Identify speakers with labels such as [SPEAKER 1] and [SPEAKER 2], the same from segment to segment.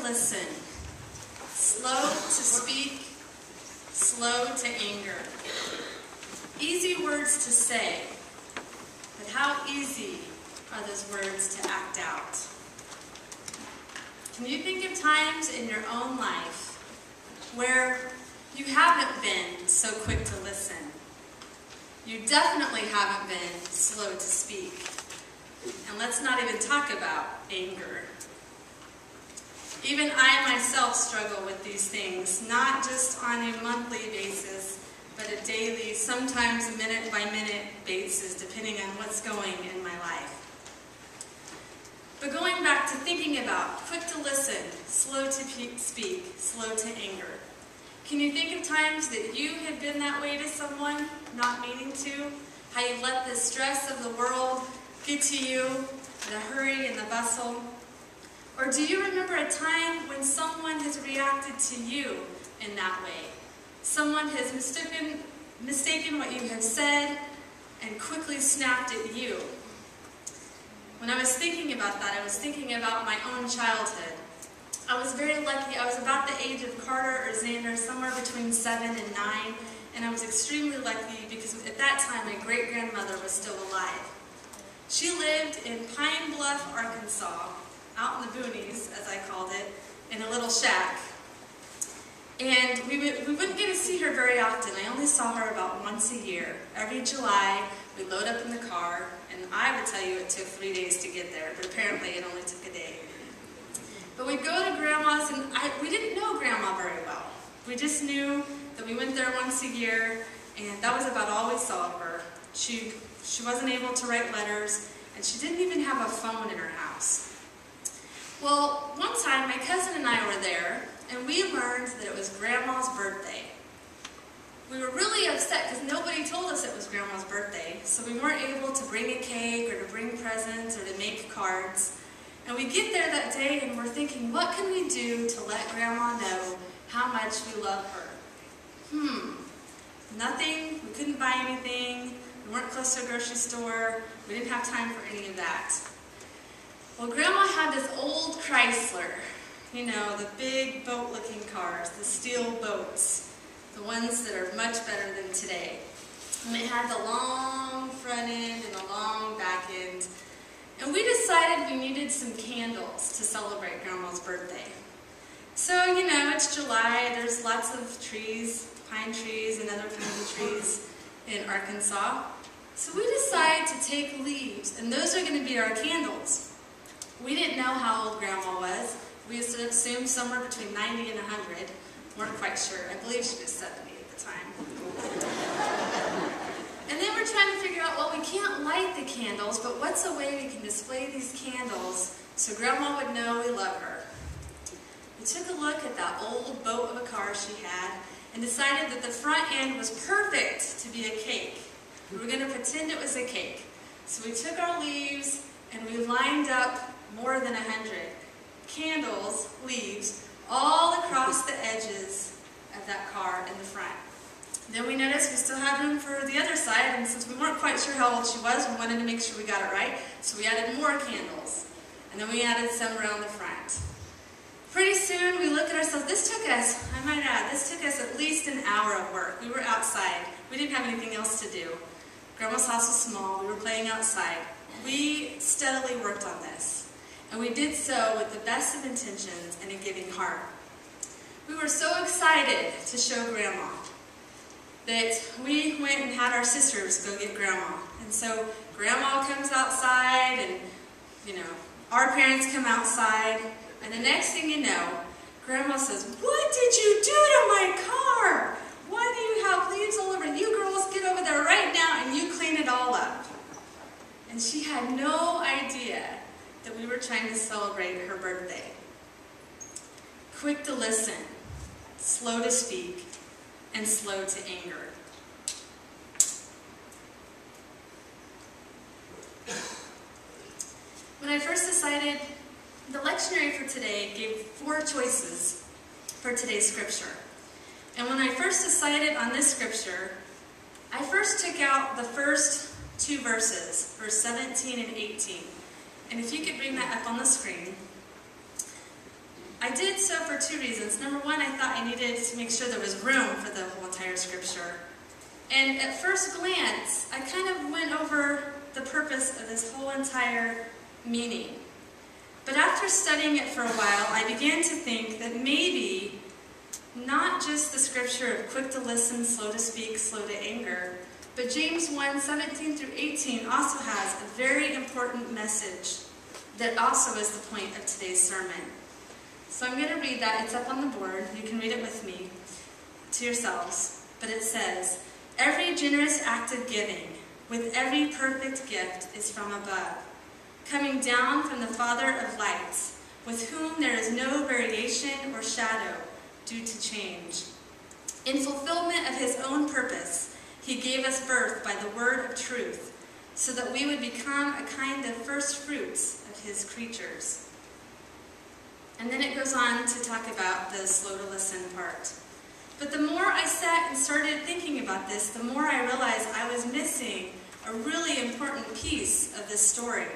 [SPEAKER 1] listen, slow to speak, slow to anger. Easy words to say, but how easy are those words to act out? Can you think of times in your own life where you haven't been so quick to listen? You definitely haven't been slow to speak. And let's not even talk about anger. Even I myself struggle with these things, not just on a monthly basis, but a daily, sometimes a minute-by-minute basis, depending on what's going in my life. But going back to thinking about quick to listen, slow to speak, slow to anger. Can you think of times that you have been that way to someone, not meaning to? How you let the stress of the world get to you, the hurry and the bustle? Or do you remember a time when someone has reacted to you in that way? Someone has mistaken what you have said and quickly snapped at you. When I was thinking about that, I was thinking about my own childhood. I was very lucky. I was about the age of Carter or Xander, somewhere between 7 and 9, and I was extremely lucky because at that time my great-grandmother was still alive. She lived in Pine Bluff, Arkansas, out in the boonies, as I called it, in a little shack. And we wouldn't get to see her very often. I only saw her about once a year. Every July, we'd load up in the car, and I would tell you it took 3 days to get there, but apparently it only took a day. But we'd go to Grandma's, and we didn't know Grandma very well. We just knew that we went there once a year, and that was about all we saw of her. She wasn't able to write letters, and she didn't even have a phone in her house. Well, one time my cousin and I were there, and we learned that it was Grandma's birthday. We were really upset because nobody told us it was Grandma's birthday, so we weren't able to bring a cake or to bring presents or to make cards. And we get there that day and we're thinking, what can we do to let Grandma know how much we love her? Nothing. We couldn't buy anything. We weren't close to a grocery store. We didn't have time for any of that. Well, Grandma had this old Chrysler, you know, the big boat-looking cars, the steel boats, the ones that are much better than today. And it had the long front end and the long back end. And we decided we needed some candles to celebrate Grandma's birthday. So, you know, it's July, there's lots of trees, pine trees and other kinds of trees in Arkansas. So we decided to take leaves, and those are going to be our candles. We didn't know how old Grandma was. We assumed somewhere between 90 and 100. Weren't quite sure. I believe she was 70 at the time. And then we're trying to figure out, well, we can't light the candles, but what's a way we can display these candles so Grandma would know we love her? We took a look at that old boat of a car she had and decided that the front end was perfect to be a cake. We were going to pretend it was a cake. So we took our leaves and we lined up more than 100 candles, leaves, all across the edges of that car in the front. Then we noticed we still had room for the other side, and since we weren't quite sure how old she was, we wanted to make sure we got it right, so we added more candles. And then we added some around the front. Pretty soon we look at ourselves. This took us, I might add, this took us at least an hour of work. We were outside. We didn't have anything else to do. Grandma's house was small. We were playing outside. We steadily worked on this. And we did so with the best of intentions and a giving heart. We were so excited to show Grandma that we went and had our sisters go get Grandma. And so Grandma comes outside and, you know, our parents come outside. And the next thing you know, Grandma says, "What did you do to my car? Why do you have leaves all over? You girls get over there right now and you clean it all up." And she had no idea that we were trying to celebrate her birthday. Quick to listen, slow to speak, and slow to anger. When I first decided, the lectionary for today gave 4 choices for today's scripture. And when I first decided on this scripture, I first took out the first 2 verses, verse 17 and 18. And if you could bring that up on the screen. I did so for two reasons. Number one, I thought I needed to make sure there was room for the whole entire scripture. And at first glance, I kind of went over the purpose of this whole entire meaning. But after studying it for a while, I began to think that maybe not just the scripture of quick to listen, slow to speak, slow to anger, but James 1:17 through 18 also has a very important message that also is the point of today's sermon. So I'm going to read that. It's up on the board. You can read it with me to yourselves. But it says, "Every generous act of giving, with every perfect gift, is from above, coming down from the Father of lights, with whom there is no variation or shadow due to change. In fulfillment of his own purpose, he gave us birth by the word of truth, so that we would become a kind of first fruits of his creatures." And then it goes on to talk about the slow to listen part. But the more I sat and started thinking about this, the more I realized I was missing a really important piece of this story.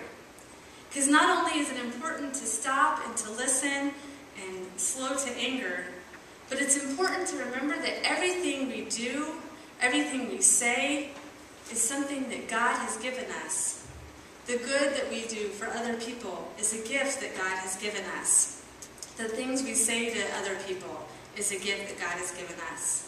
[SPEAKER 1] Because not only is it important to stop and to listen and slow to anger, but it's important to remember that everything we do, everything we say, is something that God has given us. The good that we do for other people is a gift that God has given us. The things we say to other people is a gift that God has given us.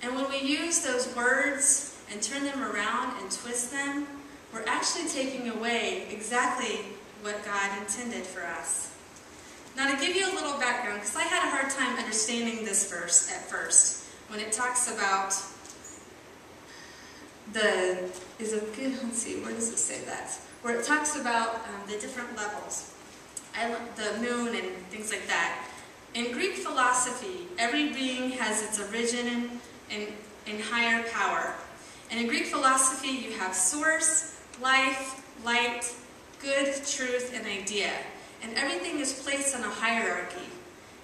[SPEAKER 1] And when we use those words and turn them around and twist them, we're actually taking away exactly what God intended for us. Now, to give you a little background, because I had a hard time understanding this verse at first, when it talks about let's see, where does it say that? Where it talks about the different levels, the moon and things like that. In Greek philosophy, every being has its origin in higher power. And in Greek philosophy, you have source, life, light, good, truth, and idea. And everything is placed on a hierarchy.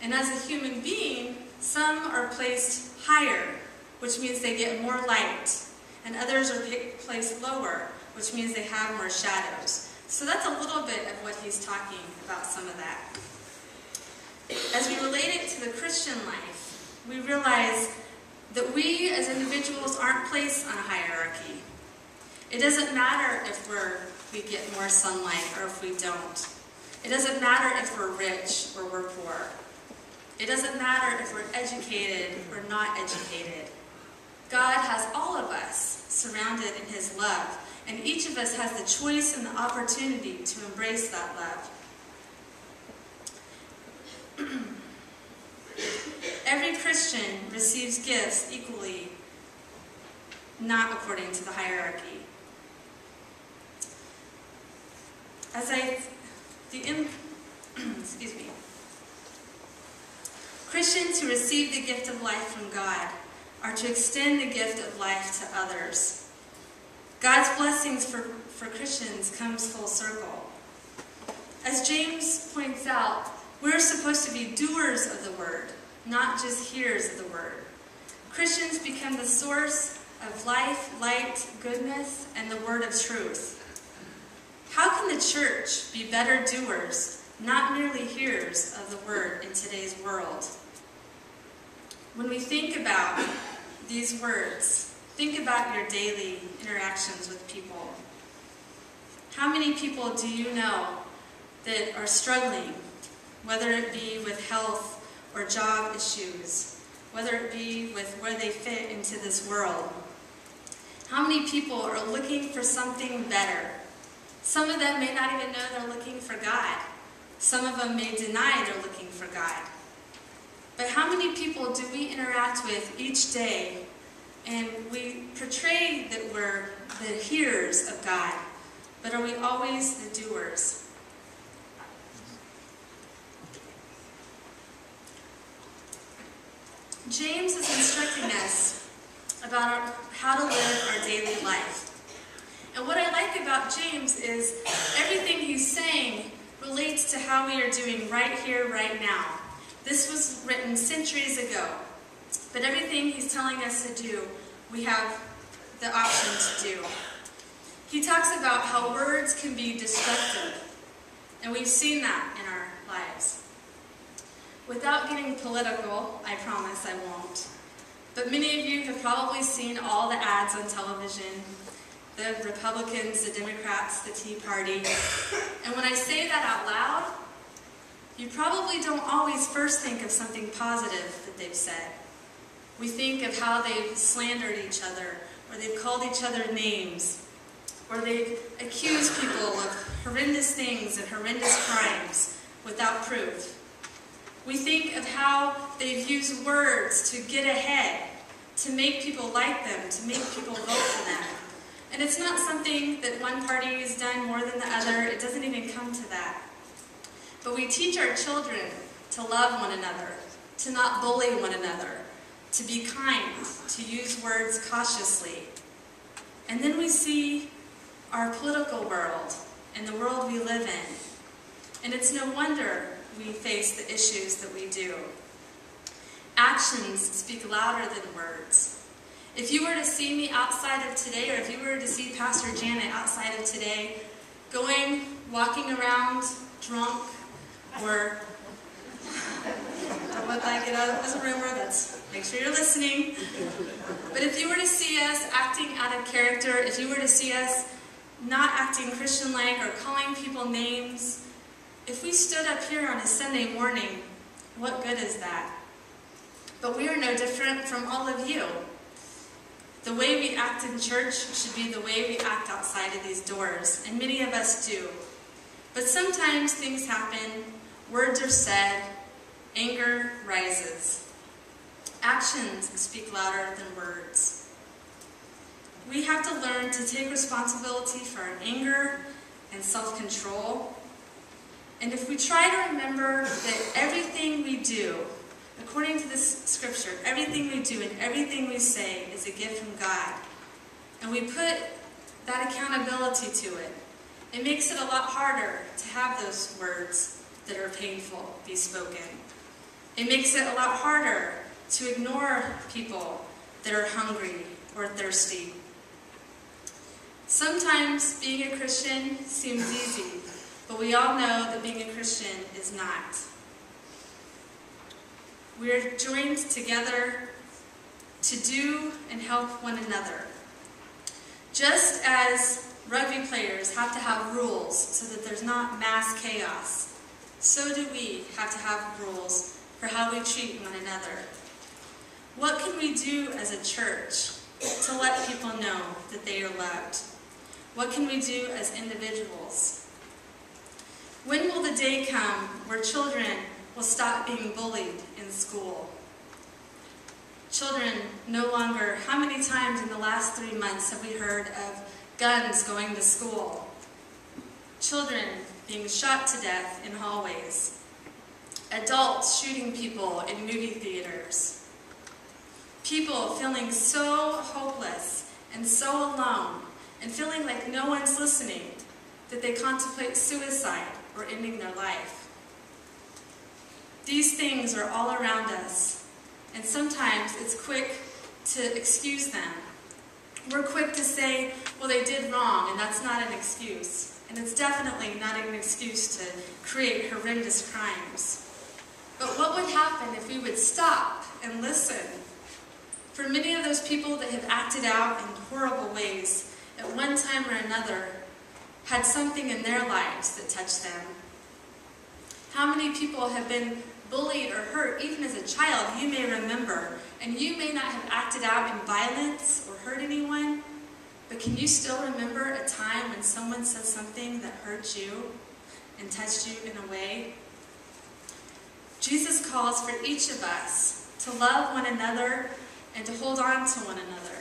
[SPEAKER 1] And as a human being, some are placed higher, which means they get more light. And others are placed lower, which means they have more shadows. So that's a little bit of what he's talking about, some of that. As we relate it to the Christian life, we realize that we as individuals aren't placed on a hierarchy. It doesn't matter if we get more sunlight or if we don't. It doesn't matter if we're rich or we're poor. It doesn't matter if we're educated or not educated. God has all of us surrounded in his love, and each of us has the choice and the opportunity to embrace that love. Every Christian receives gifts equally, not according to the hierarchy. Excuse me. Christians who receive the gift of life from God are to extend the gift of life to others. God's blessings for Christians comes full circle. As James points out, we're supposed to be doers of the word, not just hearers of the word. Christians become the source of life, light, goodness, and the word of truth. How can the church be better doers, not merely hearers of the word in today's world? When we think about these words, think about your daily interactions with people. How many people do you know that are struggling, whether it be with health or job issues, whether it be with where they fit into this world? How many people are looking for something better? Some of them may not even know they're looking for God. Some of them may deny they're looking for God. But how many people do we interact with each day, and we portray that we're the hearers of God, but are we always the doers? James is instructing us about how to live our daily life. And what I like about James is everything he's saying relates to how we are doing right here, right now. This was written centuries ago, but everything he's telling us to do, we have the option to do. He talks about how words can be destructive, and we've seen that in our lives. Without getting political, I promise I won't. But many of you have probably seen all the ads on television, the Republicans, the Democrats, the Tea Party. And when I say that out loud, you probably don't always first think of something positive that they've said. We think of how they've slandered each other, or they've called each other names, or they've accused people of horrendous things and horrendous crimes without proof. We think of how they've used words to get ahead, to make people like them, to make people vote for them. And it's not something that one party has done more than the other. It doesn't even come to that. But we teach our children to love one another, to not bully one another, to be kind, to use words cautiously. And then we see our political world and the world we live in. And it's no wonder we face the issues that we do. Actions speak louder than words. If you were to see me outside of today, or if you were to see Pastor Janet outside of today, walking around drunk, or don't let that get out as a rumor, make sure you're listening. But if you were to see us acting out of character, if you were to see us not acting Christian-like or calling people names, if we stood up here on a Sunday morning, what good is that? But we are no different from all of you. The way we act in church should be the way we act outside of these doors, and many of us do. But sometimes things happen, words are said, anger rises. Actions speak louder than words. We have to learn to take responsibility for our anger and self-control. And if we try to remember that everything we do, according to this scripture, everything we do and everything we say is a gift from God, and we put that accountability to it, it makes it a lot harder to have those words that are painful be spoken. It makes it a lot harder to ignore people that are hungry or thirsty. Sometimes being a Christian seems easy, but we all know that being a Christian is not. We are joined together to do and help one another. Just as rugby players have to have rules so that there's not mass chaos, so do we have to have rules for how we treat one another. What can we do as a church to let people know that they are loved? What can we do as individuals? When will the day come where children will stop being bullied in school? Children no longer, how many times in the last 3 months have we heard of guns going to school? Children being shot to death in hallways. Adults shooting people in movie theaters. People feeling so hopeless and so alone and feeling like no one's listening that they contemplate suicide or ending their life. These things are all around us, and sometimes it's quick to excuse them. We're quick to say, well, they did wrong, and that's not an excuse. And it's definitely not an excuse to create horrendous crimes. But what would happen if we would stop and listen? For many of those people that have acted out in horrible ways, at one time or another, had something in their lives that touched them. How many people have been bullied or hurt, even as a child, you may remember, and you may not have acted out in violence or hurt anyone, but can you still remember a time when someone said something that hurt you and touched you in a way? Jesus calls for each of us to love one another and to hold on to one another.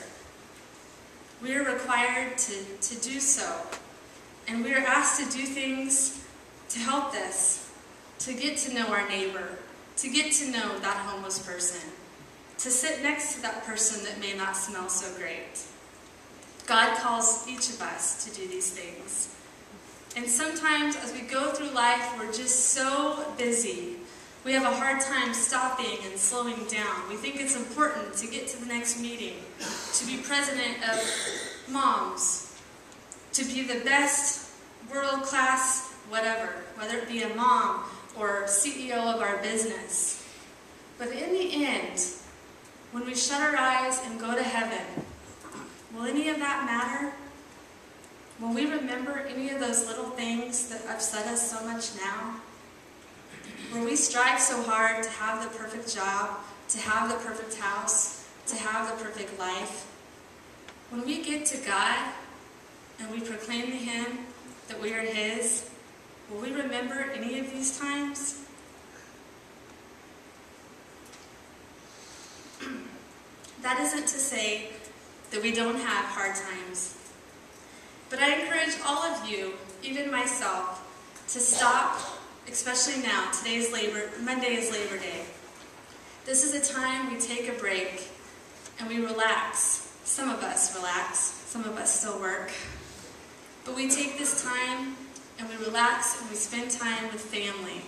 [SPEAKER 1] We are required to do so, and we are asked to do things to help this, to get to know our neighbor, to get to know that homeless person, to sit next to that person that may not smell so great. God calls each of us to do these things. And sometimes as we go through life, we're just so busy. We have a hard time stopping and slowing down. We think it's important to get to the next meeting, to be president of moms, to be the best world-class whatever, whether it be a mom or CEO of our business. But in the end, when we shut our eyes and go to heaven, will any of that matter? Will we remember any of those little things that upset us so much now? Where we strive so hard to have the perfect job, to have the perfect house, to have the perfect life. When we get to God and we proclaim to Him that we are His, will we remember any of these times? That isn't to say that we don't have hard times. But I encourage all of you, even myself, to stop, especially now. Monday is Labor Day. This is a time we take a break and we relax. Some of us relax, some of us still work. But we take this time and we relax and we spend time with family.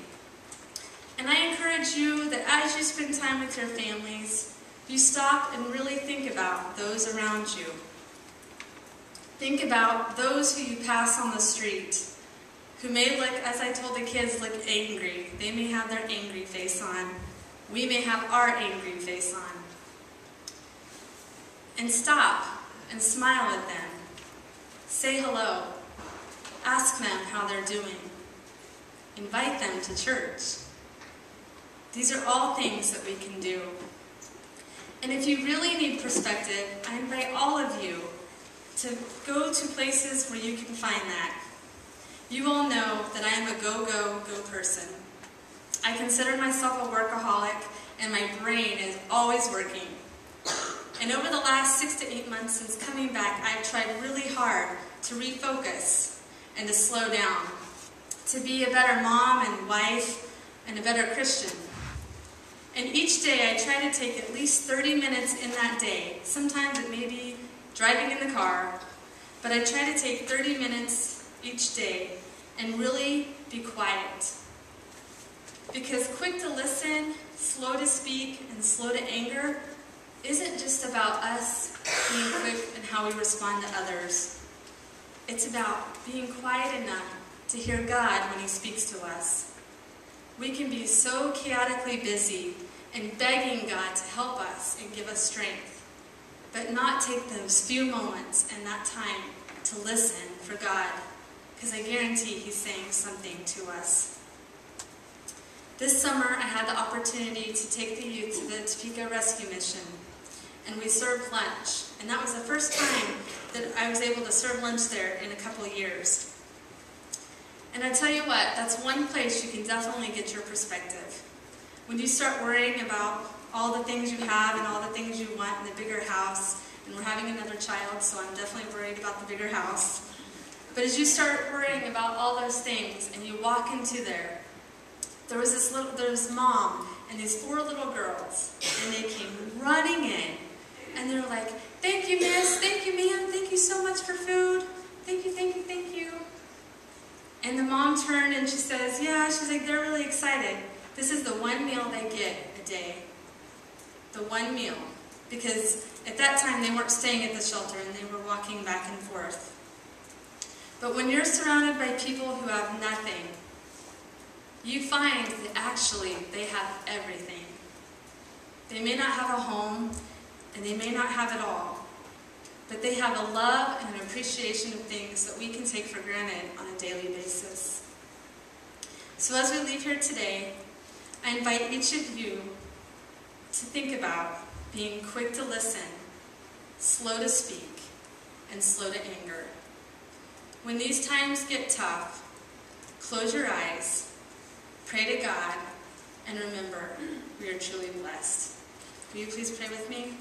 [SPEAKER 1] And I encourage you that as you spend time with your families, you stop and really think about those around you. Think about those who you pass on the street, who may look, as I told the kids, look angry. They may have their angry face on. We may have our angry face on. And stop and smile at them. Say hello. Ask them how they're doing. Invite them to church. These are all things that we can do. And if you really need perspective, I invite all of you to go to places where you can find that. You all know that I am a go person. I consider myself a workaholic, and my brain is always working. And over the last 6 to 8 months since coming back, I've tried really hard to refocus and to slow down, to be a better mom and wife and a better Christian. And each day I try to take at least 30 minutes in that day. Sometimes it may be driving in the car, but I try to take 30 minutes each day and really be quiet. Because quick to listen, slow to speak, and slow to anger isn't just about us being quick and how we respond to others. It's about being quiet enough to hear God when He speaks to us. We can be so chaotically busy and begging God to help us and give us strength, but not take those few moments and that time to listen for God, because I guarantee He's saying something to us. This summer, I had the opportunity to take the youth to the Topeka Rescue Mission, and we served lunch. And that was the first time that I was able to serve lunch there in a couple of years. And I tell you what, that's one place you can definitely get your perspective. When you start worrying about all the things you have and all the things you want in the bigger house, and we're having another child, so I'm definitely worried about the bigger house. But as you start worrying about all those things and you walk into there was this mom and these 4 little girls, and they came running in, and they were like, "Thank you, miss, thank you, ma'am, thank you so much for food, thank you, thank you, thank you." And the mom turned and she says, "Yeah," she's like, "they're really excited. This is the one meal they get a day." The one meal. Because at that time they weren't staying at the shelter and they were walking back and forth. But when you're surrounded by people who have nothing, you find that actually they have everything. They may not have a home, and they may not have it all, but they have a love and an appreciation of things that we can take for granted on a daily basis. So as we leave here today, I invite each of you to think about being quick to listen, slow to speak, and slow to anger. When these times get tough, close your eyes, pray to God, and remember, we are truly blessed. Will you please pray with me?